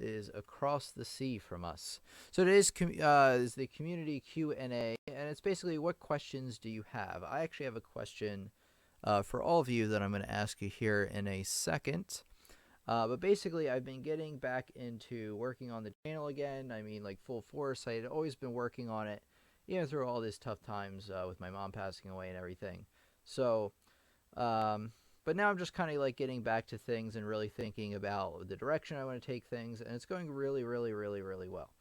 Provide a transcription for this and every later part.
is across the sea from us. So today's is the community Q&A, and it's basically what questions do you have? I actually have a question for all of you that I'm going to ask you here in a second. But basically, I've been getting back into working on the channel again. I mean, like full force. I had always been working on it, even through all these tough times with my mom passing away and everything. So, but now I'm just kind of like getting back to things and really thinking about the direction I want to take things, and it's going really, really, really, really well.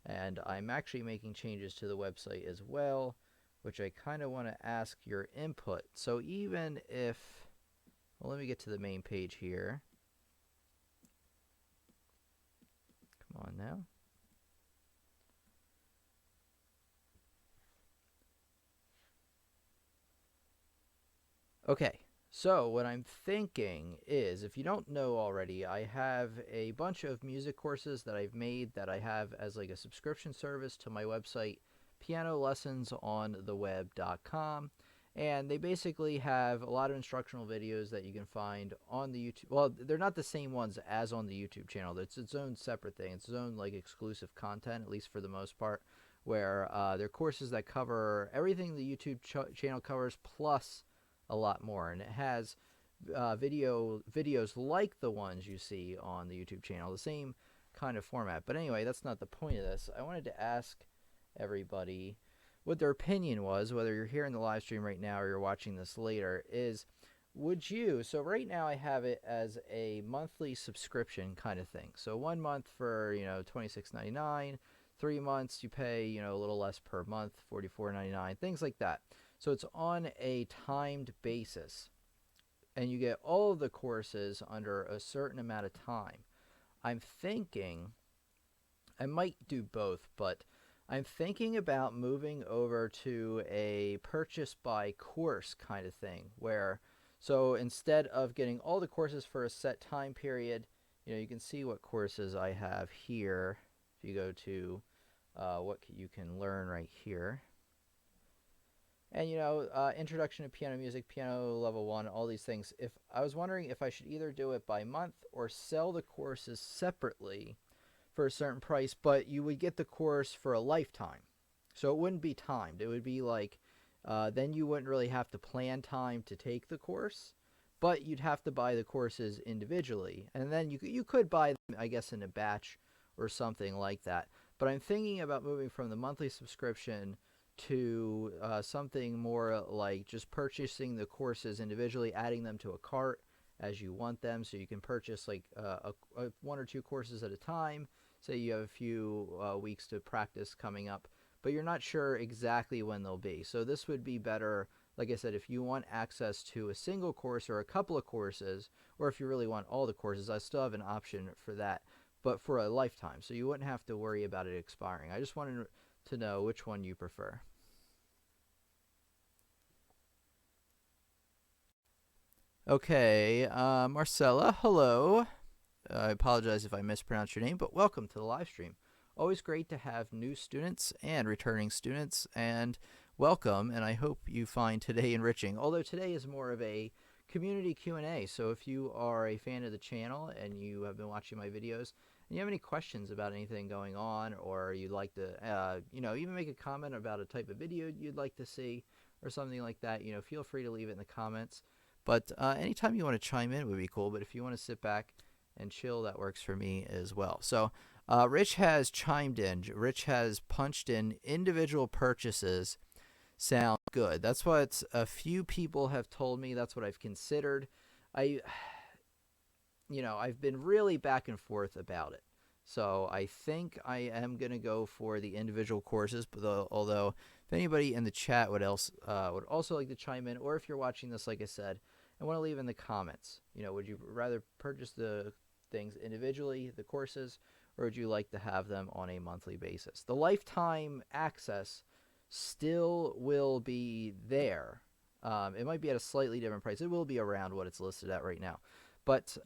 And I'm actually making changes to the website as well, which I kind of want to ask your input. So even if, well, let me get to the main page here. Come on now. Okay, so what I'm thinking is, if you don't know already, I have a bunch of music courses that I've made that I have as like a subscription service to my website, pianolessonsontheweb.com. And they basically have a lot of instructional videos that you can find on the YouTube. Well, they're not the same ones as on the YouTube channel. It's its own separate thing. It's its own like exclusive content, at least for the most part, where they're courses that cover everything the YouTube channel covers plus a lot more. And it has videos like the ones you see on the YouTube channel, the same kind of format. But anyway, that's not the point of this. I wanted to ask everybody what their opinion was, whether you're here in the live stream right now or you're watching this later, is would you, so right now I have it as a monthly subscription kind of thing. So 1 month for, $26.99, 3 months you pay, a little less per month, $44.99, things like that. So it's on a timed basis, and you get all of the courses under a certain amount of time. I'm thinking I might do both, but I'm thinking about moving over to a purchase by course kind of thing, where so instead of getting all the courses for a set time period, you can see what courses I have here. If you go to what you can learn right here. And introduction to piano music, piano level 1, all these things. If I was wondering if I should either do it by month or sell the courses separately for a certain price, but you would get the course for a lifetime. So it wouldn't be timed. It would be like, then you wouldn't really have to plan time to take the course, but you'd have to buy the courses individually. And then you could buy them, I guess, in a batch or something like that. But I'm thinking about moving from the monthly subscription to something more like just purchasing the courses individually, adding them to a cart as you want them, so you can purchase like 1 or 2 courses at a time. Say you have a few weeks to practice coming up, but you're not sure exactly when they'll be. So this would be better, like I said, if you want access to a single course or a couple of courses, or if you really want all the courses, I still have an option for that, but for a lifetime. So you wouldn't have to worry about it expiring. I just wanted to know which one you prefer. Okay, Marcella, hello. I apologize if I mispronounced your name, but welcome to the live stream. Always great to have new students and returning students, and welcome, and I hope you find today enriching. Although today is more of a community Q&A, so if you are a fan of the channel and you have been watching my videos and you have any questions about anything going on, or you'd like to, even make a comment about a type of video you'd like to see or something like that, feel free to leave it in the comments. But anytime you want to chime in would be cool. But if you want to sit back and chill, that works for me as well. So Rich has chimed in. Rich has punched in individual purchases. Sound good. That's what a few people have told me. That's what I've considered. I've been really back and forth about it. So I think I am going to go for the individual courses, but although if anybody in the chat would also like to chime in, or if you're watching this, like I said, and want to leave in the comments, would you rather purchase the things individually, the courses, or would you like to have them on a monthly basis? The lifetime access still will be there. It might be at a slightly different price. It will be around what it's listed at right now. But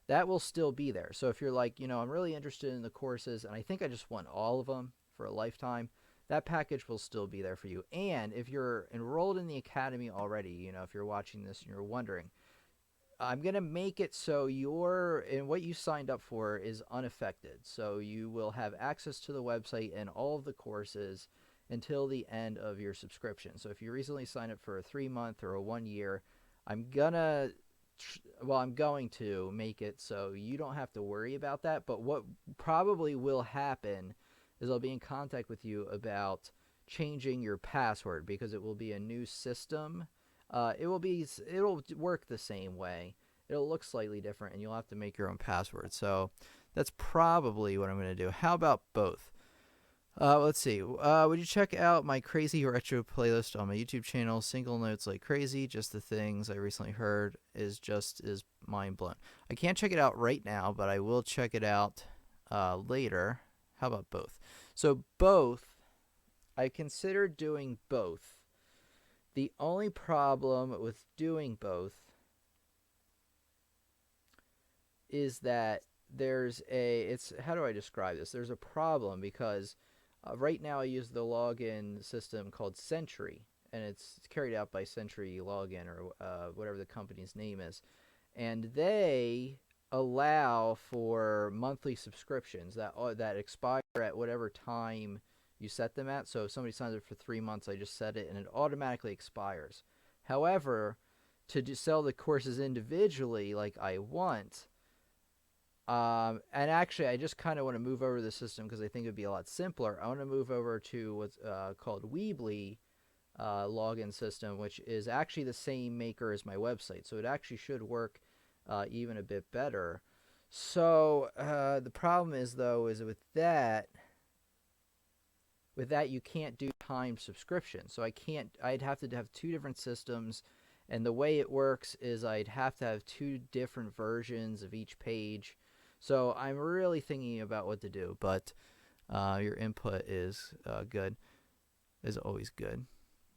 that will still be there. So if you're like, I'm really interested in the courses and I think I just want all of them for a lifetime, that package will still be there for you. And if you're enrolled in the academy already, if you're watching this and you're wondering, I'm gonna make it so and what you signed up for is unaffected. So you will have access to the website and all of the courses until the end of your subscription. So if you recently signed up for a 3 month or a 1 year, I'm gonna I'm going to make it so you don't have to worry about that. But what probably will happen is I'll be in contact with you about changing your password because it will be a new system. It'll work the same way. It'll look slightly different, and you'll have to make your own password. So that's probably what I'm going to do. How about both? Let's see. Would you check out my crazy retro playlist on my YouTube channel? Single notes like crazy, just the things I recently heard is mind blown. I can't check it out right now, but I will check it out later. How about both? So both, I considered doing both. The only problem with doing both is that how do I describe this? There's a problem because right now I use the login system called Sentry, and it's carried out by Sentry Login or whatever the company's name is. And they allow for monthly subscriptions that expire at whatever time you set them at. So if somebody signs up for 3 months, I just set it and it automatically expires. However, to sell the courses individually like I want, and actually I just kind of want to move over the system because I think it would be a lot simpler. I want to move over to what's called Weebly login system, which is actually the same maker as my website. So it actually should work even a bit better. So the problem is, though, is with that you can't do timed subscription. So I'd have to have two different systems, and the way it works is I'd have to have two different versions of each page. So I'm really thinking about what to do, but your input is good, is always good.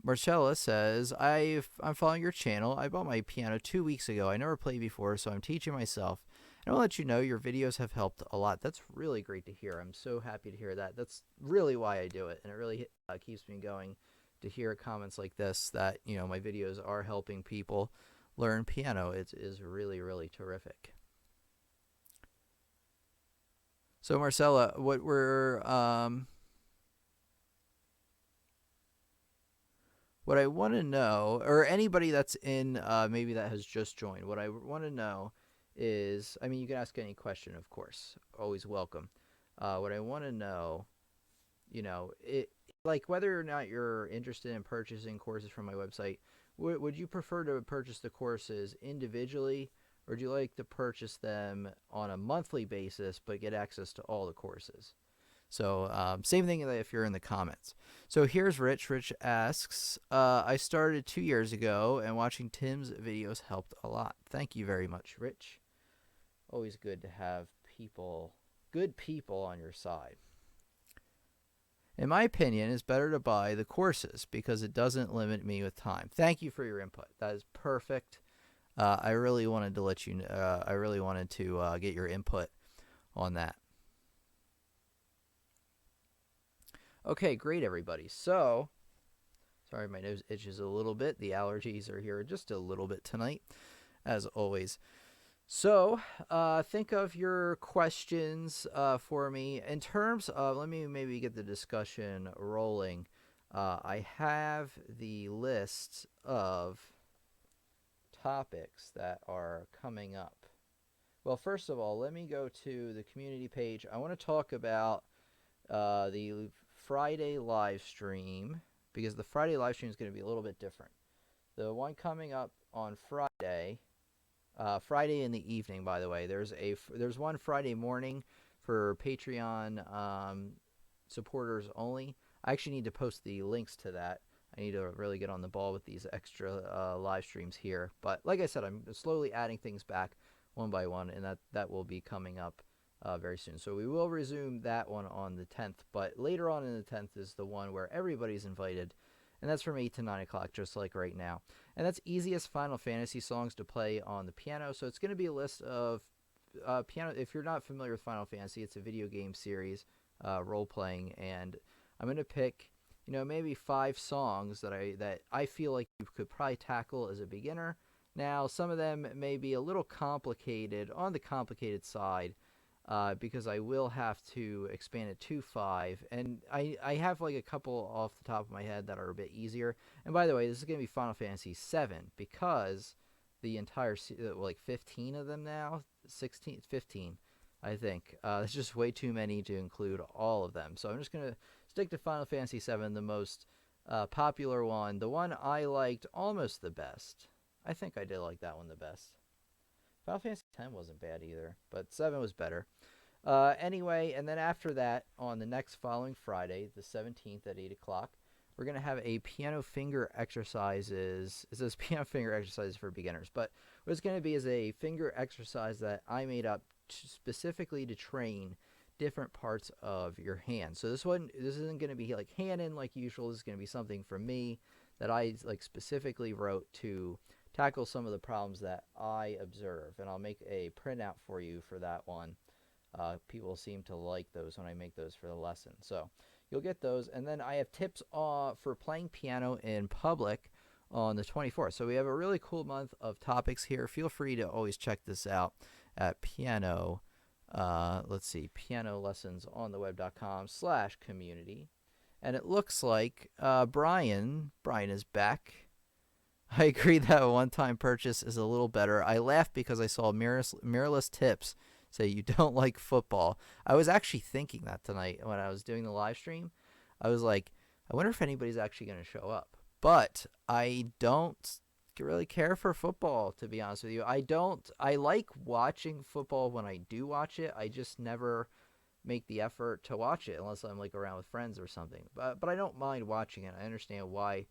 Marcella says, I'm following your channel. I bought my piano 2 weeks ago. I never played before, so I'm teaching myself. And I'll let you know your videos have helped a lot. That's really great to hear. I'm so happy to hear that. That's really why I do it, and it really keeps me going to hear comments like this that, my videos are helping people learn piano. It is really, really terrific. So, Marcella, what I want to know, or anybody that's in maybe that has just joined, what I want to know is, you can ask any question, of course, always welcome. What I want to know, like whether or not you're interested in purchasing courses from my website, would you prefer to purchase the courses individually, or would you like to purchase them on a monthly basis but get access to all the courses? So same thing if you're in the comments. So here's Rich. Rich asks, I started 2 years ago, and watching Tim's videos helped a lot. Thank you very much, Rich. Always good to have good people on your side. In my opinion, it's better to buy the courses because it doesn't limit me with time. Thank you for your input. That is perfect. I really wanted to let you know, I really wanted to get your input on that. Okay, great, everybody. So, sorry, my nose itches a little bit. The allergies are here just a little bit tonight, as always. So, think of your questions for me. In terms of, let me maybe get the discussion rolling. I have the list of topics that are coming up. Well, first of all, let me go to the community page. I want to talk about the Friday live stream, because the Friday live stream is going to be a little bit different. The one coming up on Friday in the evening, by the way, there's one Friday morning for Patreon supporters only. I actually need to post the links to that. I need to really get on the ball with these extra live streams here. But like I said, I'm slowly adding things back one by one, and that will be coming up very soon. So we will resume that one on the 10th, but later on in the 10th is the one where everybody's invited, and that's from 8 to 9 o'clock, just like right now. And that's easiest Final Fantasy songs to play on the piano. So it's going to be a list of piano. If you're not familiar with Final Fantasy, it's a video game series, role-playing, and I'm going to pick, maybe 5 songs that I feel like you could probably tackle as a beginner, Now, some of them may be a little complicated, on the complicated side, because I will have to expand it to 5. And I have like a couple off the top of my head that are a bit easier. And by the way, this is going to be Final Fantasy 7 because the entire, like 15 of them now, 16, 15, I think. It's just way too many to include all of them. So I'm just going to stick to Final Fantasy 7, the most popular one, the one I liked almost the best. I think I did like that one the best. Final Fantasy X wasn't bad either, but 7 was better. Anyway, and then after that, on the next following Friday, the 17th at 8 o'clock, we're going to have a piano finger exercises. It says piano finger exercises for beginners, but what it's going to be is a finger exercise that I made up specifically to train different parts of your hand. So this isn't going to be like hand in like usual. This is going to be something from me that I like specifically wrote to tackle some of the problems that I observe, and I'll make a printout for you for that one. People seem to like those when I make those for the lesson, so you'll get those. And then I have tips for playing piano in public on the 24th. So we have a really cool month of topics here. Feel free to always check this out at piano. Let's see, pianolessonsontheweb.com/community. And it looks like Brian is back. I agree that a one-time purchase is a little better. I laughed because I saw mirrorless tips say you don't like football. I was actually thinking that tonight when I was doing the live stream. I was like, I wonder if anybody's actually going to show up. But I don't really care for football, to be honest with you. I like watching football when I do watch it. I just never make the effort to watch it unless I'm like around with friends or something. But I don't mind watching it. I understand why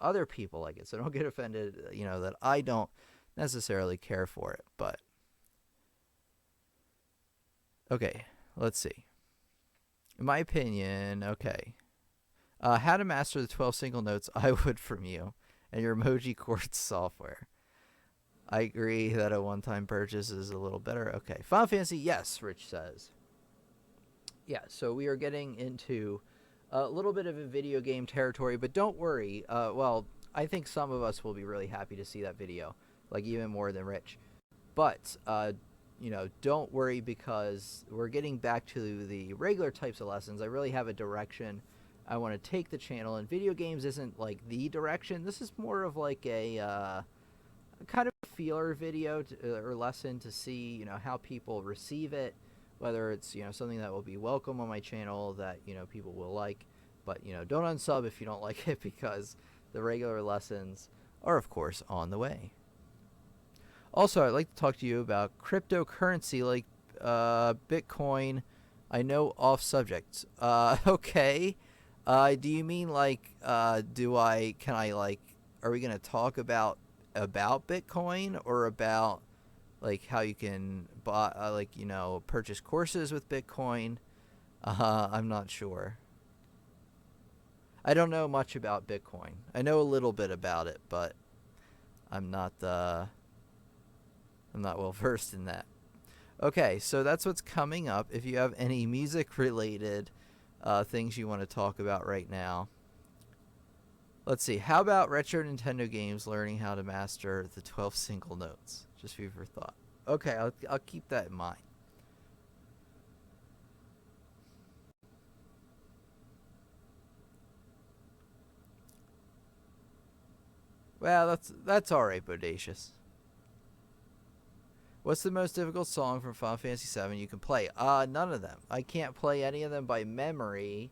other people like it, so don't get offended, that I don't necessarily care for it. But okay, let's see. In my opinion, okay, how to master the 12 single notes I would from you and your emoji quartz software. I agree that a one-time purchase is a little better. Okay, Final Fantasy, yes, Rich says. Yeah, so we are getting into a little bit of a video game territory, but don't worry. I think some of us will be really happy to see that video, like even more than Rich. But, don't worry because we're getting back to the regular types of lessons. I really have a direction I want to take the channel, and video games isn't like the direction. This is more of like a kind of feeler video or lesson to see, how people receive it. Whether it's, something that will be welcome on my channel that, people will like. But, don't unsub if you don't like it because the regular lessons are, of course, on the way. Also, I'd like to talk to you about cryptocurrency like Bitcoin. I know off subject. Okay. Do you mean like, are we going to talk about Bitcoin or about like how you can buy, purchase courses with Bitcoin? I'm not sure. I don't know much about Bitcoin. I know a little bit about it, but I'm not well versed in that. Okay, so that's what's coming up. If you have any music related things you want to talk about right now. Let's see. How about retro Nintendo games learning how to master the 12 single notes? Just food for thought. Okay, I'll keep that in mind. Well, that's all right, Bodacious. What's the most difficult song from Final Fantasy VII you can play? None of them. I can't play any of them by memory.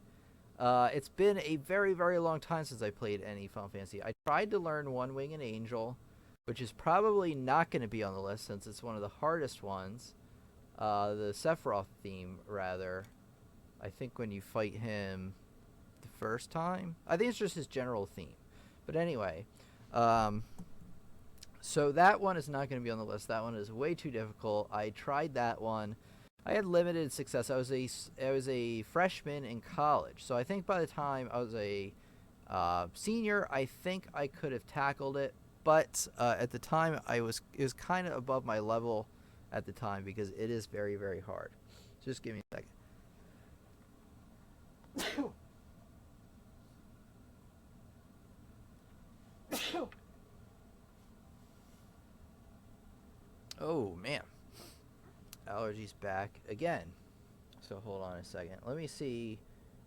It's been a very, very long time since I played any Final Fantasy. I tried to learn One Winged Angel, which is probably not going to be on the list since it's one of the hardest ones. The Sephiroth theme, rather. I think when you fight him the first time. I think it's just his general theme. But anyway, so that one is not going to be on the list. That one is way too difficult. I tried that one. I had limited success. I was a freshman in college, so I think by the time I was a senior, I think I could have tackled it. But at the time, it was kind of above my level at the time because it is very, very hard. Just give me a second. Oh man, allergies back again. So hold on a second. Let me see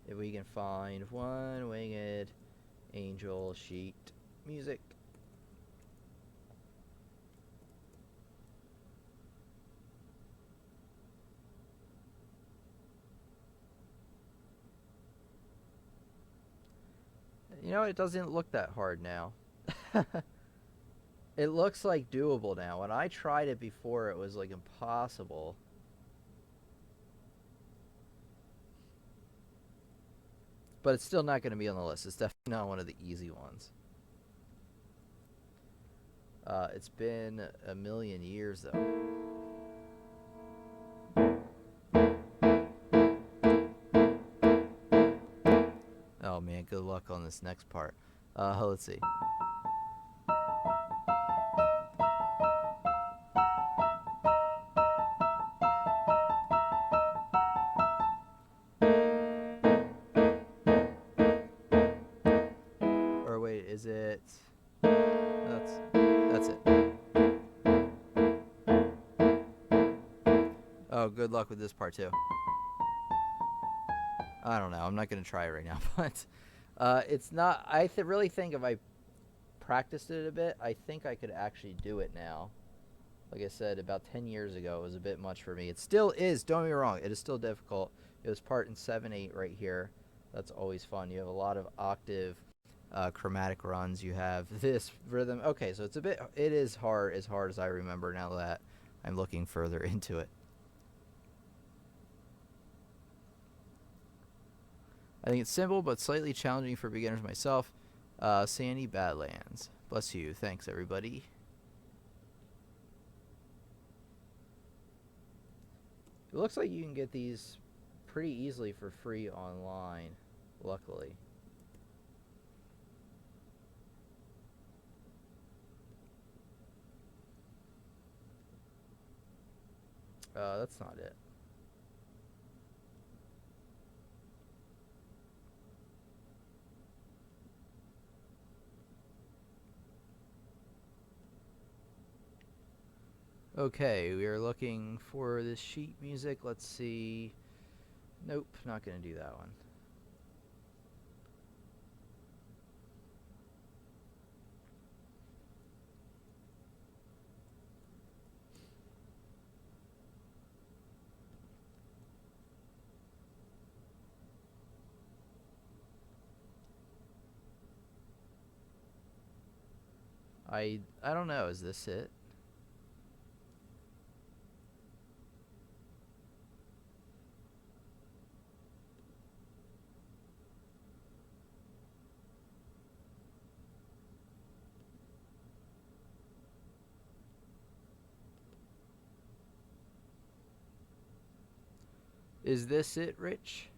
if we can find One Winged Angel sheet music. You know, it doesn't look that hard now. It looks like doable now. When I tried it before, it was like impossible. But it's still not going to be on the list. It's definitely not one of the easy ones. It's been a million years, though. Oh man, good luck on this next part. Let's see. Or wait, is it? That's it. Oh, good luck with this part too. I don't know. I'm not gonna try it right now, but it's not. I really think if I practiced it a bit, I think I could actually do it now. Like I said, about 10 years ago, it was a bit much for me. It still is. Don't get me wrong. It is still difficult. It was part in 7/8 right here. That's always fun. You have a lot of octave chromatic runs. You have this rhythm. Okay, so it's a bit. It is hard, as I remember now that I'm looking further into it. I think it's simple but slightly challenging for beginners myself. Sandy Badlands. Bless you. Thanks, everybody. It looks like you can get these pretty easily for free online, luckily. That's not it. Okay, we are looking for this sheet music. Let's see. Nope, not going to do that one. I don't know. Is this it? Is this it, Rich?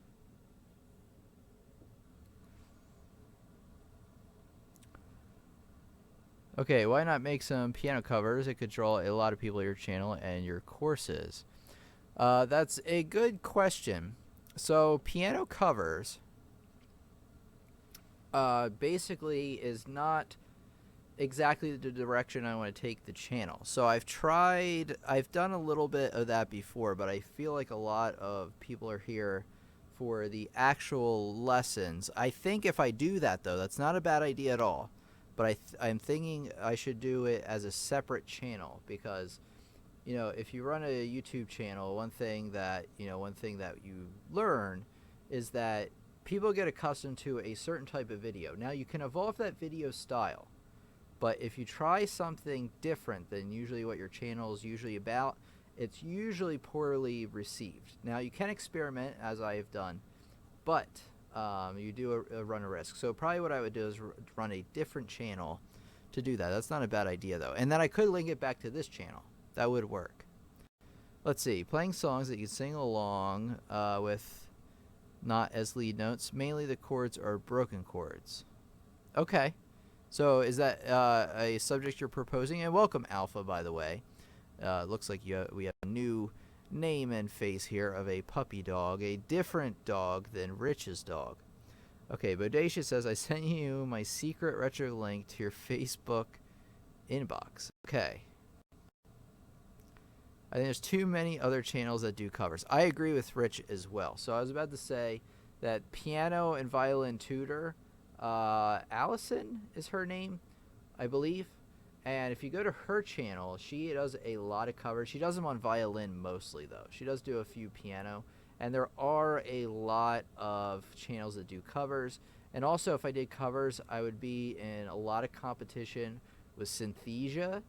Okay, why not make some piano covers? It could draw a lot of people to your channel and your courses. That's a good question. So piano covers basically is not exactly the direction I want to take the channel. So I've done a little bit of that before, but I feel like a lot of people are here for the actual lessons. I think if I do that, though, that's not a bad idea at all. But I'm thinking I should do it as a separate channel because, you know, if you run a YouTube channel, one thing that you learn is that people get accustomed to a certain type of video. Now you can evolve that video style, but if you try something different than usually what your channel is usually about, it's usually poorly received. Now you can experiment, as I have done, but you do run a risk. So probably what I would do is run a different channel to do that. That's not a bad idea, though. And then I could link it back to this channel. That would work. Let's see. Playing songs that you sing along with, not as lead notes. Mainly the chords are broken chords. Okay. So is that a subject you're proposing? And welcome, Alpha, by the way. Looks like we have a new name and face here of a puppy dog, a different dog than Rich's dog. Okay, Bodacious says, I sent you my secret retro link to your Facebook inbox. Okay. I think there's too many other channels that do covers. I agree with Rich as well. So I was about to say that piano and violin tutor, Allison is her name, I believe. And if you go to her channel, she does a lot of covers. She does them on violin mostly, though. She does do a few piano. And there are a lot of channels that do covers. And also, if I did covers, I would be in a lot of competition with Synthesia,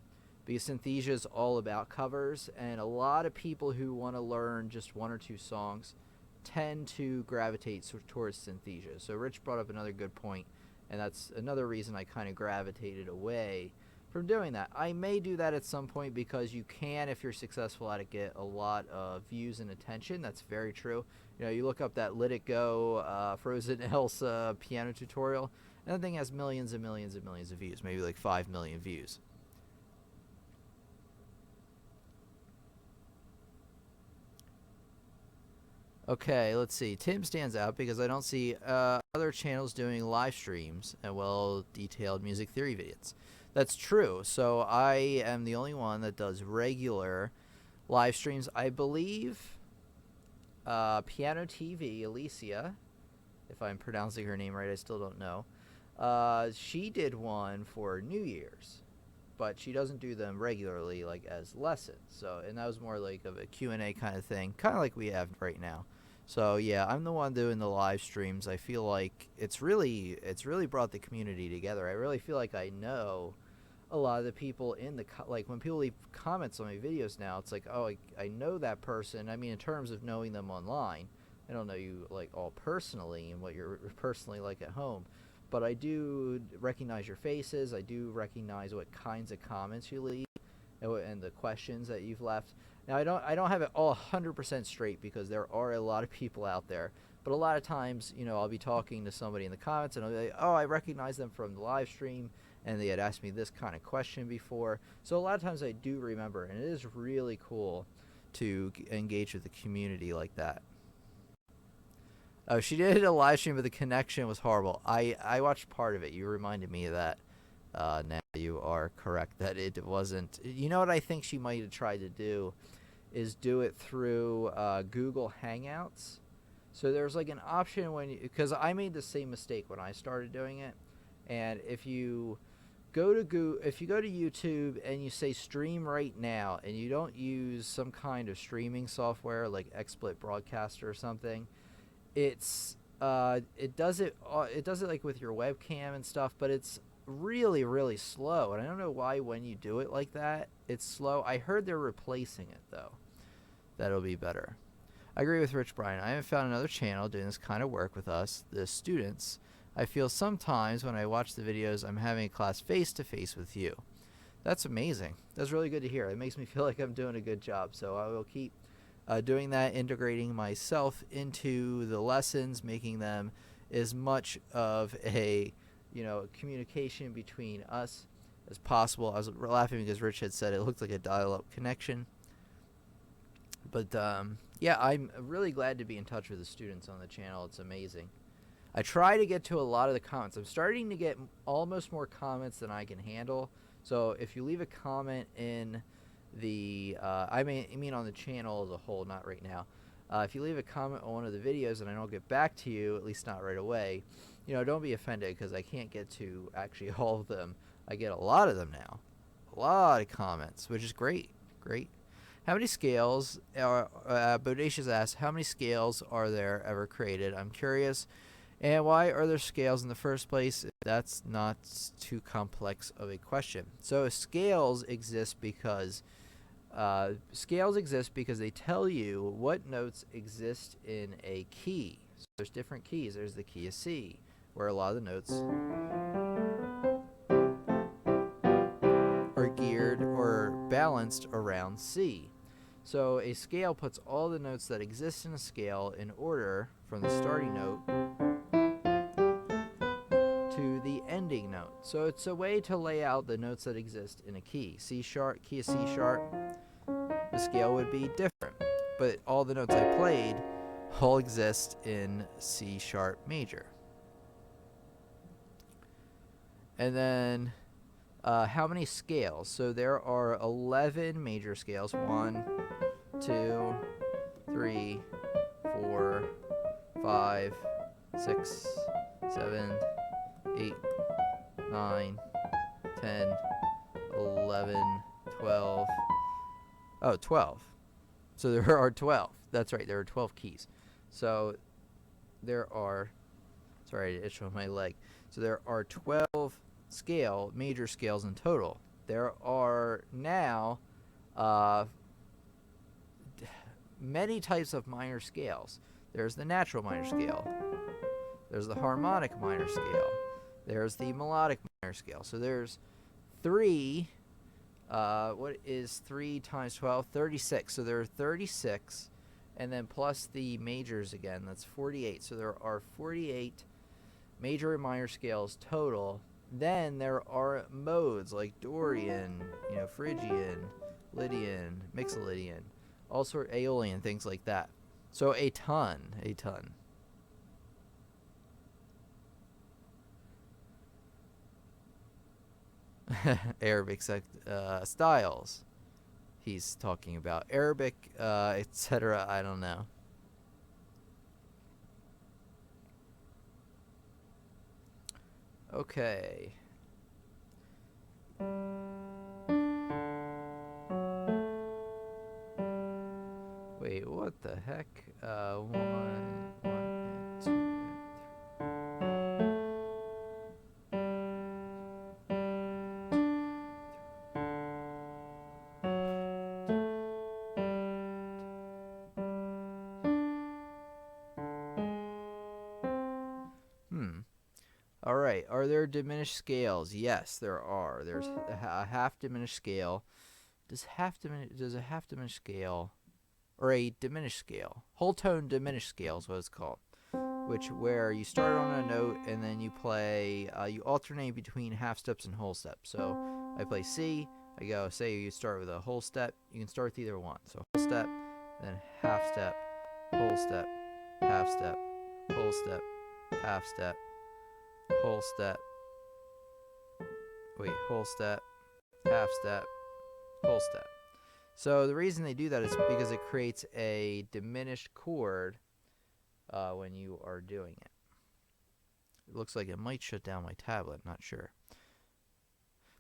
because Synthesia is all about covers. And a lot of people who want to learn just one or two songs tend to gravitate towards Synthesia. So Rich brought up another good point, and that's another reason I kind of gravitated away from doing that. I may do that at some point because you can, if you're successful at it, get a lot of views and attention. That's very true. You know, you look up that Let It Go Frozen Elsa piano tutorial, and that thing has millions and millions and millions of views, maybe like 5 million views. Okay, let's see. Tim stands out because I don't see other channels doing live streams and well-detailed music theory videos. That's true. So I am the only one that does regular live streams. I believe Piano TV, Alicia, if I'm pronouncing her name right, I still don't know. She did one for New Year's, but she doesn't do them regularly like as lessons. So, and that was more like of a Q&A kind of thing, kind of like we have right now. So yeah, I'm the one doing the live streams. I feel like it's really brought the community together. I really feel like I know a lot of the people in the like when people leave comments on my videos now, it's like, oh, I know that person. I mean, in terms of knowing them online, I don't know you like all personally and what you're personally like at home, but I do recognize your faces. I do recognize what kinds of comments you leave and the questions that you've left. Now, I don't have it all 100% straight because there are a lot of people out there. But a lot of times, you know, I'll be talking to somebody in the comments and I'll be like, oh, I recognize them from the live stream and they had asked me this kind of question before. So a lot of times I do remember, and it is really cool to engage with the community like that. Oh, she did a live stream, but the connection was horrible. I watched part of it. You reminded me of that. Now you are correct that it wasn't. You know what I think she might have tried to do is do it through Google Hangouts. So there's like an option when, because I made the same mistake when I started doing it, and if you go to YouTube and you say stream right now, and you don't use some kind of streaming software like XSplit Broadcaster or something, it does it like with your webcam and stuff, but it's really, really slow, and I don't know why when you do it like that it's slow. I heard they're replacing it though. That'll be better. I agree with Rich Brian. I haven't found another channel doing this kind of work with us, the students. I feel sometimes when I watch the videos I'm having a class face to face with you. That's amazing. That's really good to hear. It makes me feel like I'm doing a good job, so I will keep doing that, integrating myself into the lessons, making them as much of a communication between us as possible. I was laughing because Rich had said it looked like a dial-up connection. But yeah, I'm really glad to be in touch with the students on the channel. It's amazing. I try to get to a lot of the comments. I'm starting to get almost more comments than I can handle. So if you leave a comment in the, I mean on the channel as a whole, not right now. If you leave a comment on one of the videos and I don't get back to you, at least not right away, don't be offended because I can't get to actually all of them. I get a lot of them now. A lot of comments, which is great. Great. How many scales are, Bodacious asks, how many scales are there ever created? I'm curious. And why are there scales in the first place? That's not too complex of a question. So scales exist because they tell you what notes exist in a key. So there's different keys. There's the key of C, where a lot of the notes are geared or balanced around C. So a scale puts all the notes that exist in a scale in order from the starting note to the ending note. So it's a way to lay out the notes that exist in a key. C sharp, key of C sharp, the scale would be different. But all the notes I played all exist in C sharp major. And then how many scales? So there are 11 major scales. 1, 2, 3, 4, 5, 6, 7, 8, 9, 10, 11, 12. Oh, 12. So there are 12. That's right, there are 12 keys. So there are, sorry, I itched on my leg. So there are 12 major scales in total. There are now many types of minor scales. There's the natural minor scale. There's the harmonic minor scale. There's the melodic minor scale. So there's 3. What is 3 times 12? 36. So there are 36. And then plus the majors again, that's 48. So there are 48 major and minor scales total. Then there are modes like Dorian, Phrygian, Lydian, Mixolydian, all sort Aeolian, things like that. So a ton. Arabic styles. He's talking about Arabic, etc. I don't know. Okay. Wait, what the heck? 1, 1, and 2, and All right. Are there diminished scales? Yes, there are. There's a half diminished scale. Does a half diminished scale or a diminished scale? Whole tone diminished scale is what it's called. Where you start on a note and then you play. You alternate between half steps and whole steps. So I play C. I go. Say you start with a whole step. You can start with either one. So whole step, then half step, whole step, half step, whole step, half step, whole step. Whole step, half step, whole step. So the reason they do that is because it creates a diminished chord when you are doing it. It looks like it might shut down my tablet, not sure.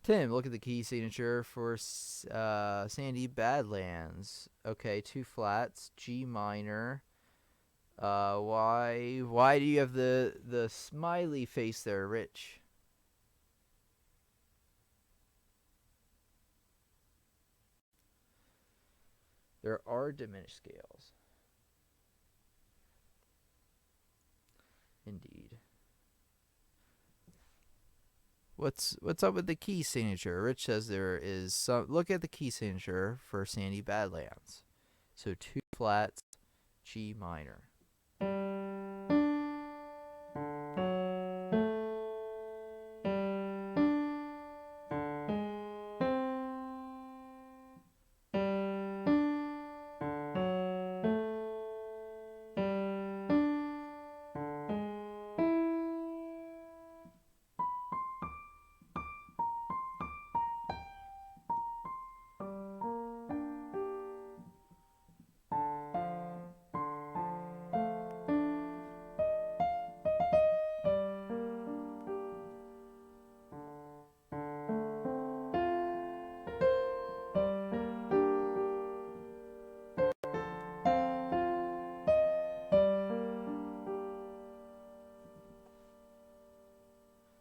Tim, look at the key signature for Sandy Badlands. Okay, 2 flats, G minor. Why do you have the smiley face there, Rich? There are diminished scales. Indeed. What's up with the key signature? Rich says there is some. Look at the key signature for Sandy Badlands. So 2 flats, G minor.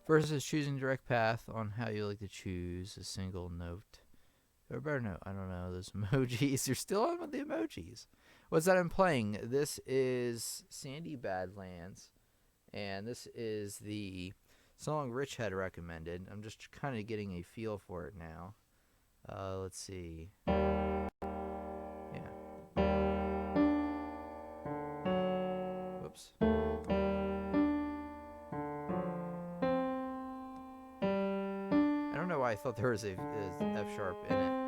Versus choosing direct path on how you like to choose a single note. Or better note, I don't know, those emojis. You're still on with the emojis. What's that I'm playing? This is Sandy Badlands. And this is the song Rich had recommended. I'm just kind of getting a feel for it now. Let's see. Yeah. Whoops. I don't know why I thought there was a F sharp in it.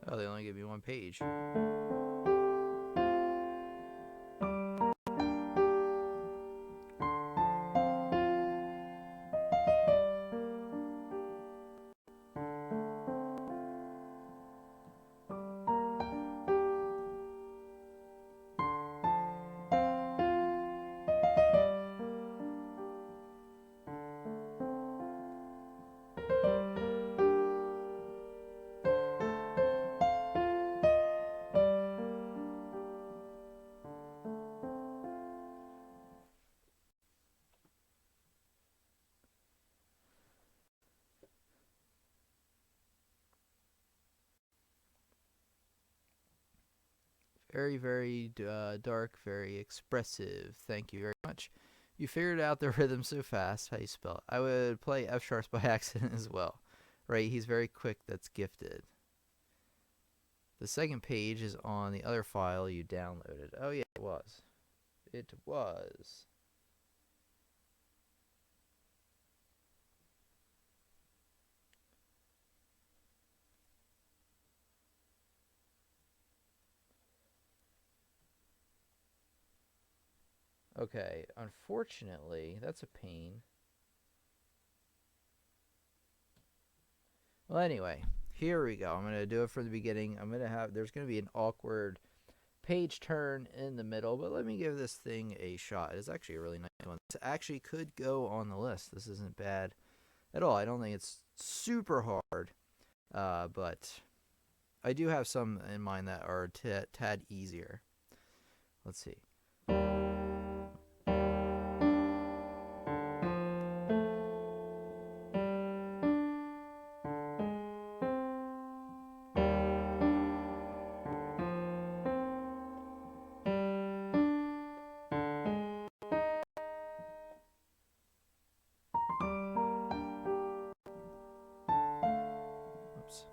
Oh, they only gave me one page. Very, very dark, very expressive. Thank you very much. You figured out the rhythm so fast. How you spell it? I would play F sharps by accident as well. Right, he's very quick. That's gifted. The second page is on the other file you downloaded. Oh, yeah, it was. It was. Okay, unfortunately, that's a pain. Well, anyway, here we go. I'm going to do it from the beginning. There's going to be an awkward page turn in the middle, but let me give this thing a shot. It's actually a really nice one. This actually could go on the list. This isn't bad at all. I don't think it's super hard, but I do have some in mind that are a tad easier. Let's see. Oops.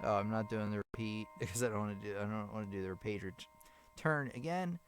Oh, I'm not doing the repeat because I don't want to do the page turn again.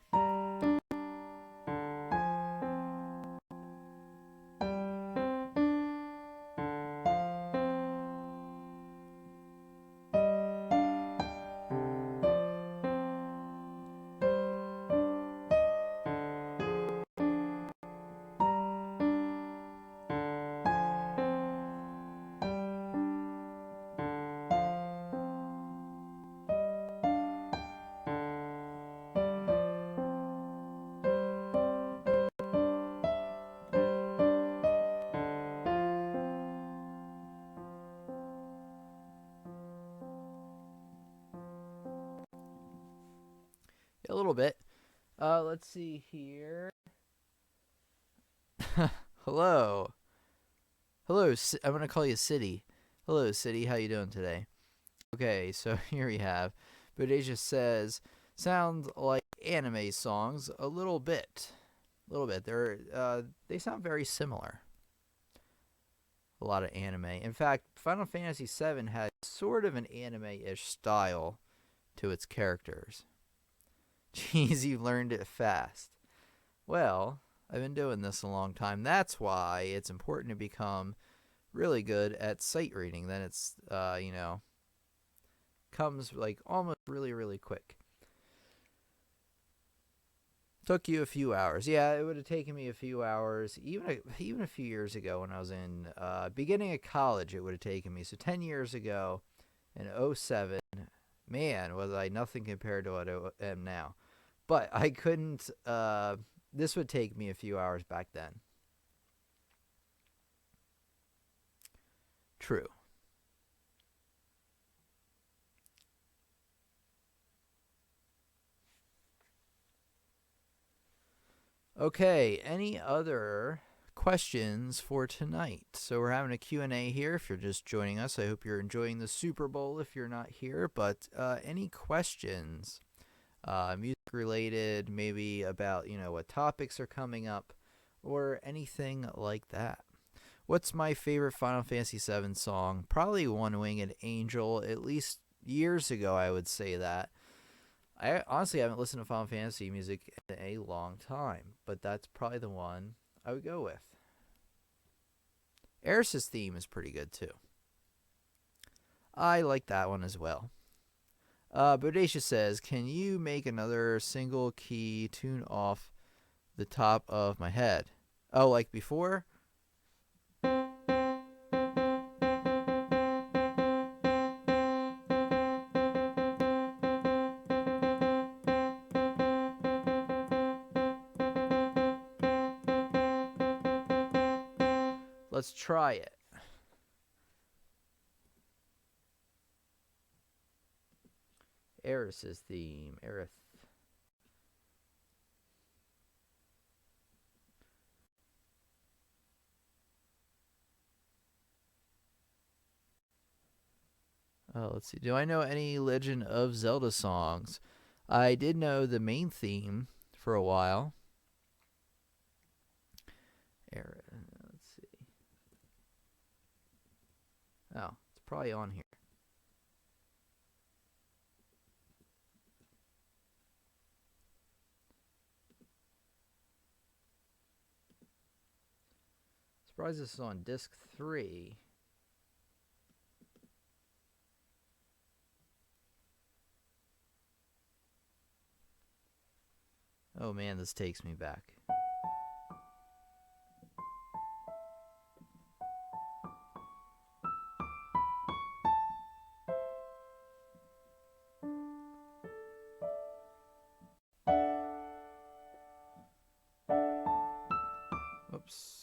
A little bit. Let's see here. Hello. Hello, I'm going to call you City. Hello, City. How you doing today? Okay, so here we have. Bodasia says, sound like anime songs a little bit. A little bit. They sound very similar. A lot of anime. In fact, Final Fantasy VII had sort of an anime-ish style to its characters. Jeez, you learned it fast. Well, I've been doing this a long time. That's why it's important to become really good at sight reading. Then it's, comes like almost really, really quick. Took you a few hours. Yeah, it would have taken me a few hours. Even a few years ago when I was in beginning of college, it would have taken me. So 10 years ago in 07, man, was I nothing compared to what I am now. But I couldn't, this would take me a few hours back then. True. Okay, any other questions for tonight? So we're having a Q&A here if you're just joining us. I hope you're enjoying the Super Bowl if you're not here. But any questions, music related, maybe about, what topics are coming up or anything like that? What's my favorite Final Fantasy VII song? Probably One Winged Angel. At least years ago, I would say that. I honestly haven't listened to Final Fantasy music in a long time, but that's probably the one I would go with. Eris's theme is pretty good too. I like that one as well. Bodacious says, can you make another single key tune off the top of my head? Oh, like before? Let's try it. Eris's theme. Aerith. Let's see. Do I know any Legend of Zelda songs? I did know the main theme for a while. Let's see. Oh, it's probably on here. Surprised this is on disc 3. Oh man, this takes me back. Oops.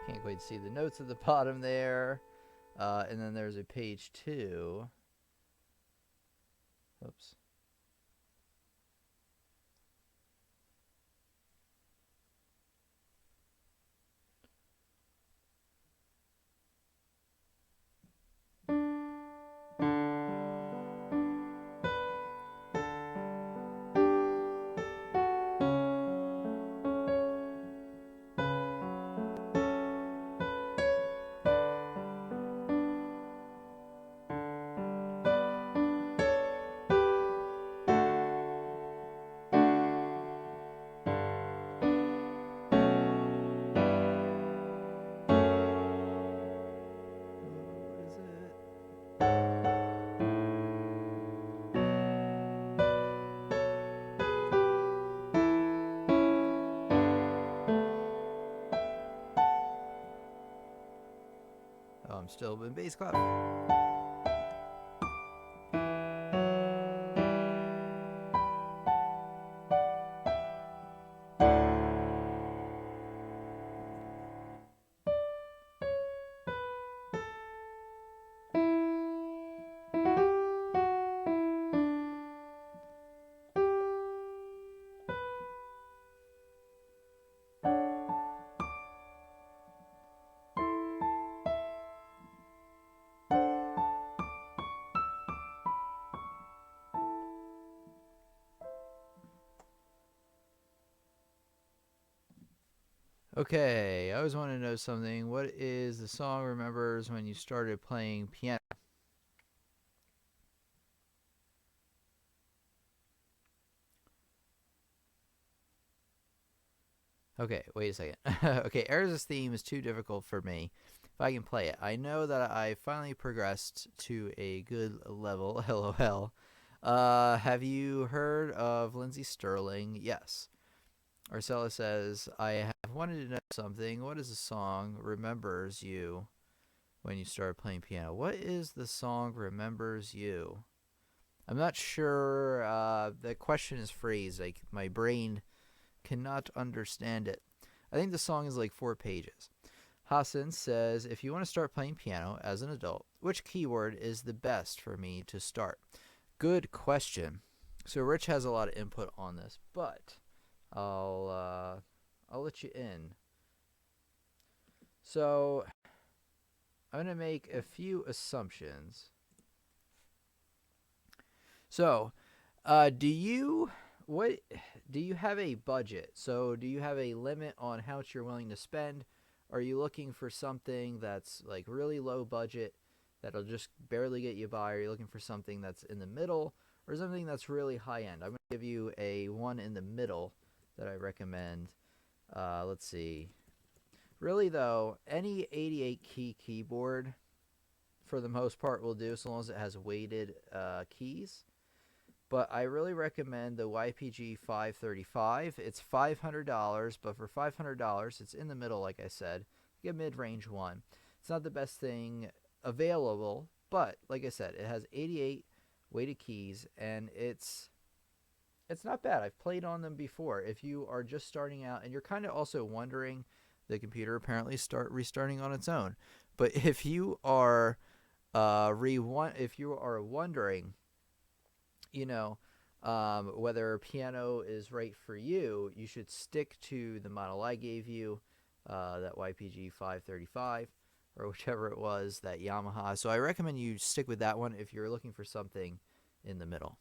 Can't quite see the notes at the bottom there. And then there's a page 2. Oops. I'm still in bass clef. Okay, I always want to know something. What is the song remembers when you started playing piano? Okay, wait a second. Okay, Air's theme is too difficult for me. If I can play it, I know that I finally progressed to a good level. LOL. Have you heard of Lindsey Sterling? Yes. Arcella says, I have wanted to know something. What is the song remembers you when you started playing piano? What is the song remembers you? I'm not sure. The question is phrased. Like, my brain cannot understand it. I think the song is like 4 pages. Hassan says, if you want to start playing piano as an adult, which keyword is the best for me to start? Good question. So Rich has a lot of input on this, but I'll let you in. So I'm gonna make a few assumptions. So, do you have a budget? So, do you have a limit on how much you're willing to spend? Are you looking for something that's like really low budget that'll just barely get you by? Are you looking for something that's in the middle or something that's really high end? I'm going to give you a one in the middle that I recommend. Let's see. Really though, any 88 key keyboard for the most part will do, so long as it has weighted keys. But I really recommend the YPG 535. It's $500, but for $500, it's in the middle, like I said. You get mid-range one. It's not the best thing available, but like I said, it has 88 weighted keys, and it's not bad. I've played on them before. If you are just starting out, and you're kind of also wondering, the computer apparently restarting on its own. But if you are if you are wondering, whether piano is right for you, you should stick to the model I gave you, that YPG 535 or whichever it was, that Yamaha. So I recommend you stick with that one if you're looking for something in the middle.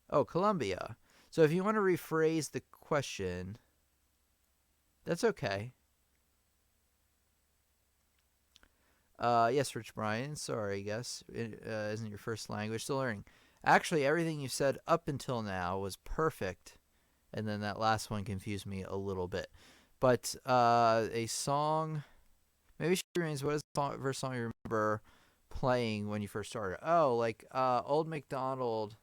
Oh, Columbia. So if you want to rephrase the question, that's okay. Yes, Rich Brian. Sorry, I guess it isn't your first language. Still learning. Actually, everything you said up until now was perfect, and then that last one confused me a little bit. But a song, maybe she means, what is the first song you remember playing when you first started? Oh, like Old MacDonald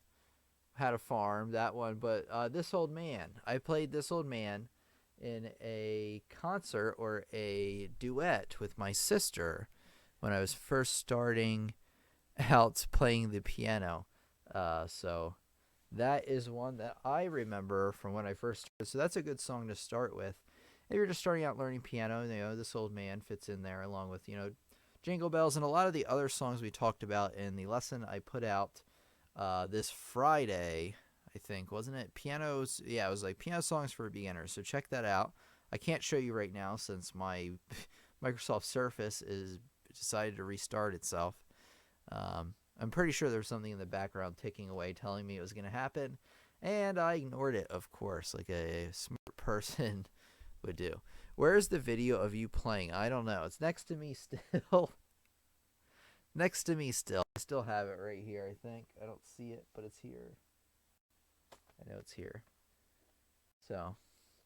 Had a Farm, that one. But This Old Man. I played This Old Man in a concert or a duet with my sister when I was first starting out playing the piano. So that is one that I remember from when I first started. So that's a good song to start with. If you're just starting out learning piano, This Old Man fits in there along with, Jingle Bells and a lot of the other songs we talked about in the lesson I put out this Friday, I think, wasn't it? Pianos, yeah, it was like piano songs for beginners. So check that out. I can't show you right now since my Microsoft Surface is decided to restart itself. I'm pretty sure there was something in the background ticking away telling me it was going to happen, and I ignored it, of course, like a smart person would do. Where's the video of you playing? I don't know. It's next to me still. Next to me still. I still have it right here, I think. I don't see it, but it's here. I know it's here. So,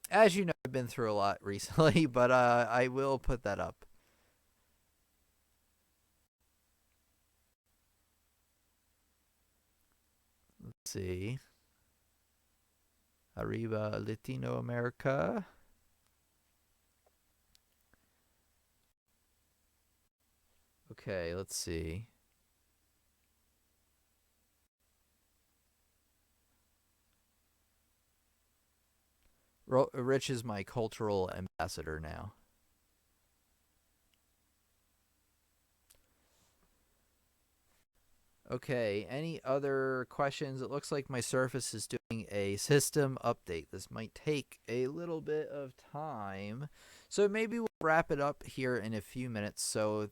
as you know, I've been through a lot recently, but I will put that up. Let's see. Arriba Latino America. Okay, let's see. Rich is my cultural ambassador now. Okay, any other questions? It looks like my Surface is doing a system update. This might take a little bit of time. So maybe we'll wrap it up here in a few minutes. So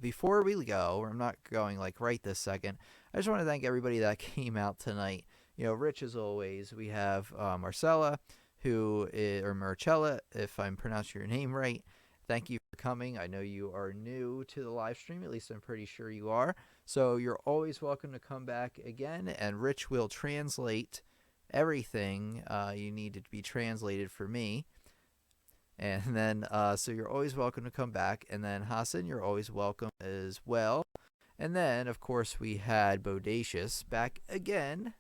before we go, I'm not going like right this second, I just want to thank everybody that came out tonight. Rich as always. We have Marcella, or Marcella, if I'm pronouncing your name right. Thank you for coming. I know you are new to the live stream, at least I'm pretty sure you are. So you're always welcome to come back again, and Rich will translate everything you need to be translated for me. And then, so you're always welcome to come back. And then, Hassan, you're always welcome as well. And then, of course, we had Bodacious back again.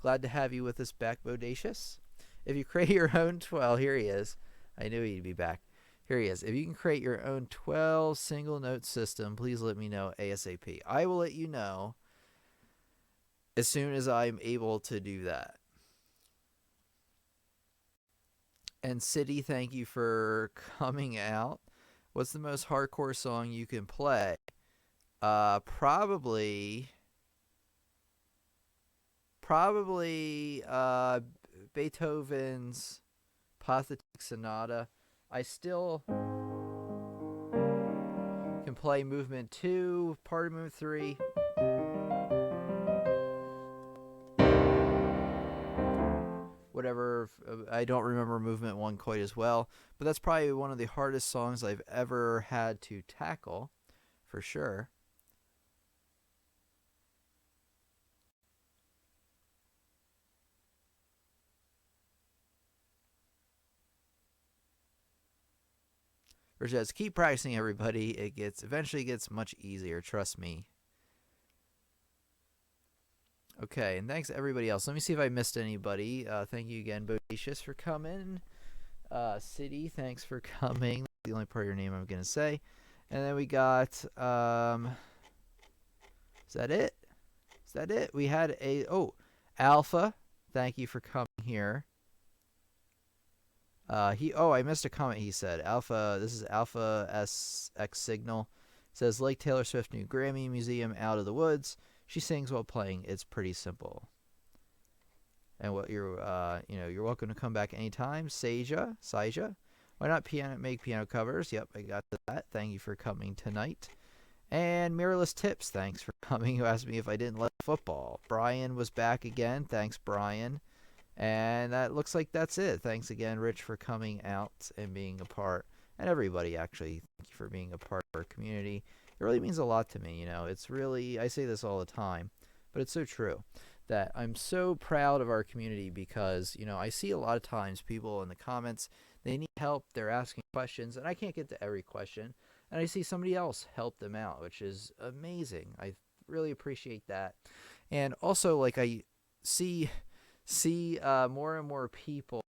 Glad to have you with us back, Bodacious. If you create your own 12, here he is. I knew he'd be back. Here he is. If you can create your own 12 single note system, please let me know ASAP. I will let you know as soon as I'm able to do that. And City, thank you for coming out. What's the most hardcore song you can play? Probably Beethoven's Pathetic Sonata. I still can play movement 2, part of movement 3. Whatever, I don't remember movement 1 quite as well, but that's probably one of the hardest songs I've ever had to tackle, for sure. Rajez, keep practicing, everybody. It eventually gets much easier, trust me. Okay, and thanks to everybody else. Let me see if I missed anybody. Thank you again, Bodacious, for coming. City, thanks for coming. That's the only part of your name I'm going to say. And then we got, is that it? Is that it? We had Alpha, thank you for coming here. I missed a comment he said. Alpha, this is Alpha SX Signal. Says, like Taylor Swift new Grammy Museum Out of the Woods. She sings while playing. It's pretty simple. And what you're welcome to come back anytime. Saija. Why not make piano covers? Yep, I got that. Thank you for coming tonight. And Mirrorless Tips, thanks for coming. Who asked me if I didn't like football. Brian was back again. Thanks, Brian. And that looks like that's it. Thanks again, Rich, for coming out and being a part. And everybody, actually, thank you for being a part of our community. It really means a lot to me, It's really, I say this all the time, but it's so true that I'm so proud of our community because, I see a lot of times people in the comments, they need help, they're asking questions, and I can't get to every question. And I see somebody else help them out, which is amazing. I really appreciate that. And also, like, I see more and more people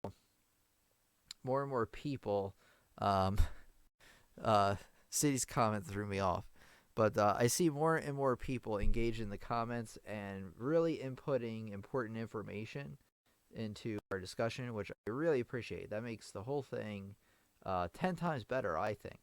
City's comment threw me off, but I see more and more people engaged in the comments and really inputting important information into our discussion, which I really appreciate. That makes the whole thing 10 times better, I think.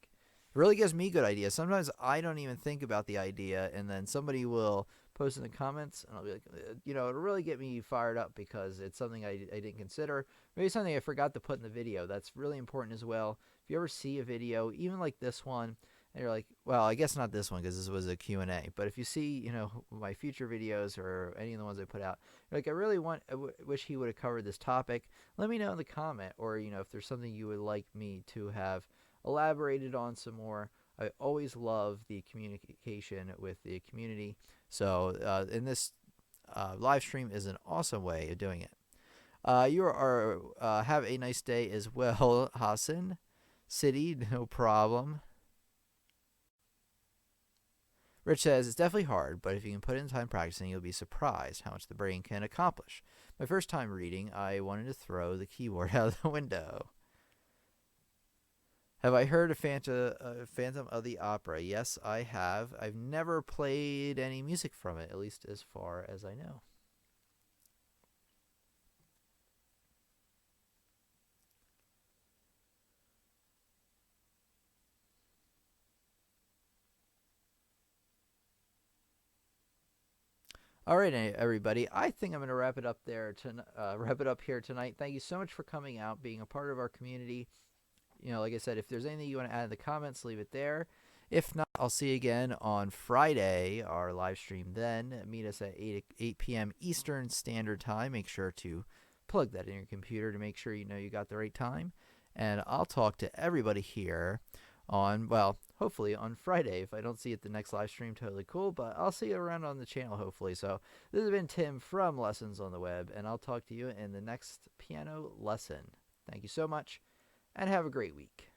It really gives me good ideas. Sometimes I don't even think about the idea, and then somebody will post in the comments, and I'll be like, it'll really get me fired up because it's something I didn't consider. Maybe something I forgot to put in the video. That's really important as well. If you ever see a video, even like this one, and you're like, well, I guess not this one because this was a Q&A, but if you see, my future videos or any of the ones I put out, you're like, I really wish he would have covered this topic. Let me know in the comment, or, if there's something you would like me to have elaborated on some more. I always love the communication with the community. So in this live stream is an awesome way of doing it. You are have a nice day as well, Hassan. City, no problem. Rich says, it's definitely hard, but if you can put in time practicing, you'll be surprised how much the brain can accomplish. My first time reading, I wanted to throw the keyboard out of the window. Have I heard of Phantom of the Opera? Yes, I have. I've never played any music from it, at least as far as I know. All right, everybody. I think I'm going to wrap it up here tonight. Thank you so much for coming out, being a part of our community. Like I said, if there's anything you want to add in the comments, leave it there. If not, I'll see you again on Friday, our live stream then. Meet us at 8 p.m. Eastern Standard Time. Make sure to plug that in your computer to make sure you know you got the right time. And I'll talk to everybody here on, well, hopefully on Friday. If I don't see you at the next live stream, totally cool, but I'll see you around on the channel hopefully. So this has been Tim from Lessons on the Web, and I'll talk to you in the next piano lesson. Thank you so much, and have a great week.